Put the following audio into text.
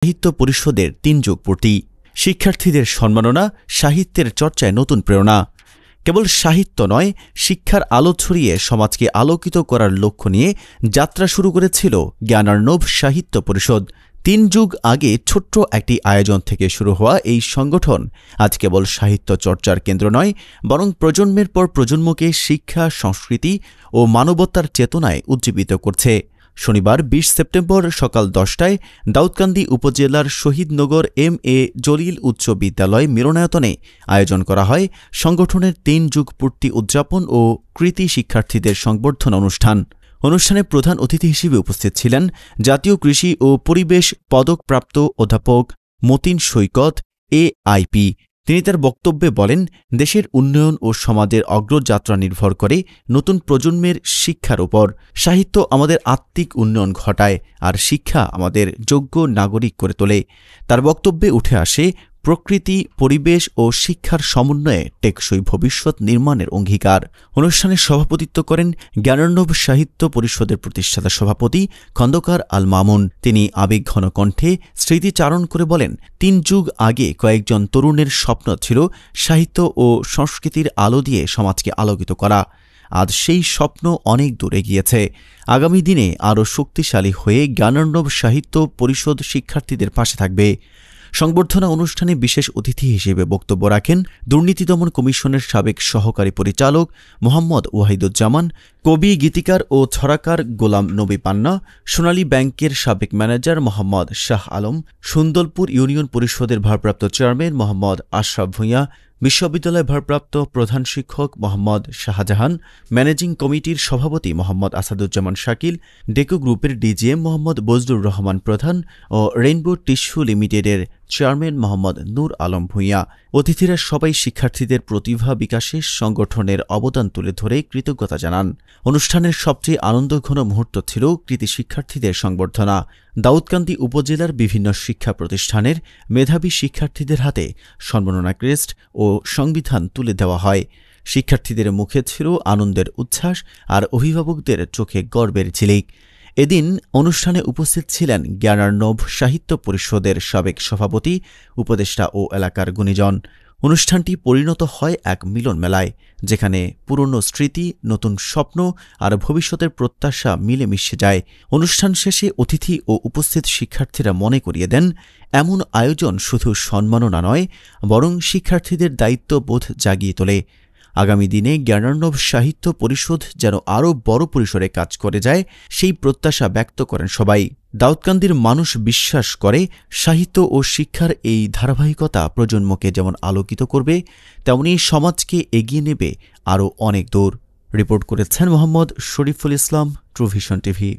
সাহিত্য পরিষদের ৩ যুগ পূর্তি। শিক্ষার্থীদের সম্মাননা, সাহিত্যের চর্চায় নতুন প্রেরণা। কেবল সাহিত্য নয়, শিক্ষার আলো ছড়িয়ে সমাজকে আলোকিত করার লক্ষ্য নিয়ে যাত্রা শুরু করেছিল জ্ঞানার্ণব সাহিত্য পরিষদ। ৩ যুগ আগে ছোট্ট একটি আয়োজন থেকে শুরু হওয়া এই সংগঠন আজ কেবল সাহিত্য চর্চার কেন্দ্র নয়, বরং প্রজন্মের পর প্রজন্মকে শিক্ষা, সংস্কৃতি ও মানবতার চেতনায় উজ্জীবিত করছে। শনিবার ২০ সেপ্টেম্বর সকাল ১০টায় দাউদকান্দি উপজেলার শহীদনগর এম.এ. জলিল উচ্চ বিদ্যালয় মিলনায়তনে আয়োজন করা হয় সংগঠনের ৩ যুগ পূর্তি উদযাপন ও কৃতি শিক্ষার্থীদের সংবর্ধনা অনুষ্ঠান। অনুষ্ঠানে প্রধান অতিথি হিসেবে উপস্থিত ছিলেন জাতীয় কৃষি ও পরিবেশ পদকপ্রাপ্ত অধ্যাপক মতিন সৈকত এআইপি। তিনি তার বক্তব্যে বলেন, দেশের উন্নয়ন ও সমাজের অগ্রযাত্রা নির্ভর করে নতুন প্রজন্মের শিক্ষার উপর। সাহিত্য আমাদের আত্মিক উন্নয়ন ঘটায়, আর শিক্ষা আমাদের যোগ্য নাগরিক করে তোলে। তার বক্তব্যে উঠে আসে প্রকৃতি, পরিবেশ ও শিক্ষার সমন্বয়ে টেকসই ভবিষ্যৎ নির্মাণের অঙ্গীকার। অনুষ্ঠানে সভাপতিত্ব করেন জ্ঞানার্ণব সাহিত্য পরিষদের প্রতিষ্ঠাতা সভাপতি খন্দকার আল মামুন। তিনি আবেগঘন কণ্ঠে স্মৃতিচারণ করে বলেন, ৩ যুগ আগে কয়েকজন তরুণের স্বপ্ন ছিল সাহিত্য ও সংস্কৃতির আলো দিয়ে সমাজকে আলোকিত করা। আজ সেই স্বপ্ন অনেক দূরে গিয়েছে। আগামী দিনে আরও শক্তিশালী হয়ে জ্ঞানার্ণব সাহিত্য পরিষদ শিক্ষার্থীদের পাশে থাকবে। সংবর্ধনা অনুষ্ঠানে বিশেষ অতিথি হিসেবে বক্তব্য রাখেন দুর্নীতি দমন কমিশনের সাবেক সহকারী পরিচালক মোহাম্মদ ওয়াহিদুজ্জামান, কবি, গীতিকার ও ছড়াকার গোলাম নবী পান্না, সোনালী ব্যাংকের সাবেক ম্যানেজার মোহাম্মদ শাহ আলম, সুন্দরপুর ইউনিয়ন পরিষদের ভারপ্রাপ্ত চেয়ারম্যান মোহাম্মদ আশরাফ ভূঁইয়া, বিশ্ববিদ্যালয় ভারপ্রাপ্ত প্রধান শিক্ষক মোহাম্মদ শাহজাহান, ম্যানেজিং কমিটির সভাপতি মোহাম্মদ আসাদুজ্জামান শাকিল, ডেকো গ্রুপের ডিজিএম মোহাম্মদ বজলুর রহমান প্রধান ও রেইনবো টিস্যু লিমিটেডের চেয়ারম্যান মোহাম্মদ নূর আলম ভূঁইয়া। অতিথিরা সবাই শিক্ষার্থীদের প্রতিভা বিকাশে সংগঠনের অবদান তুলে ধরে কৃতজ্ঞতা জানান। অনুষ্ঠানের সবচেয়ে আনন্দঘন মুহূর্ত ছিল কৃতি শিক্ষার্থীদের সংবর্ধনা। দাউদকান্দি উপজেলার বিভিন্ন শিক্ষা প্রতিষ্ঠানের মেধাবী শিক্ষার্থীদের হাতে সম্মাননা ক্রেস্ট ও সংবিধান তুলে দেওয়া হয়। শিক্ষার্থীদের মুখে ছিল আনন্দের উচ্ছ্বাস, আর অভিভাবকদের চোখে গর্বের ঝিলিক। এদিন অনুষ্ঠানে উপস্থিত ছিলেন জ্ঞানার্ণব সাহিত্য পরিষদের সাবেক সভাপতি, উপদেষ্টা ও এলাকার গুণীজন। অনুষ্ঠানটি পরিণত হয় এক মিলন মেলায়, যেখানে পুরনো স্মৃতি, নতুন স্বপ্ন আর ভবিষ্যতের প্রত্যাশা মিলেমিশে যায়। অনুষ্ঠান শেষে অতিথি ও উপস্থিত শিক্ষার্থীরা মনে করিয়ে দেন, এমন আয়োজন শুধু সম্মাননা নয়, বরং শিক্ষার্থীদের দায়িত্ববোধ জাগিয়ে তোলে। আগামী দিনে জ্ঞানার্ণব সাহিত্য পরিষদ যেন আরও বড় পরিসরে কাজ করে যায়, সেই প্রত্যাশা ব্যক্ত করেন সবাই। দাউদকান্দির মানুষ বিশ্বাস করে, সাহিত্য ও শিক্ষার এই ধারাবাহিকতা প্রজন্মকে যেমন আলোকিত করবে, তেমনি সমাজকে এগিয়ে নেবে আরও অনেক দূর। রিপোর্ট করেছেন মোহাম্মদ শরীফুল ইসলাম, ট্রুভিশন টিভি।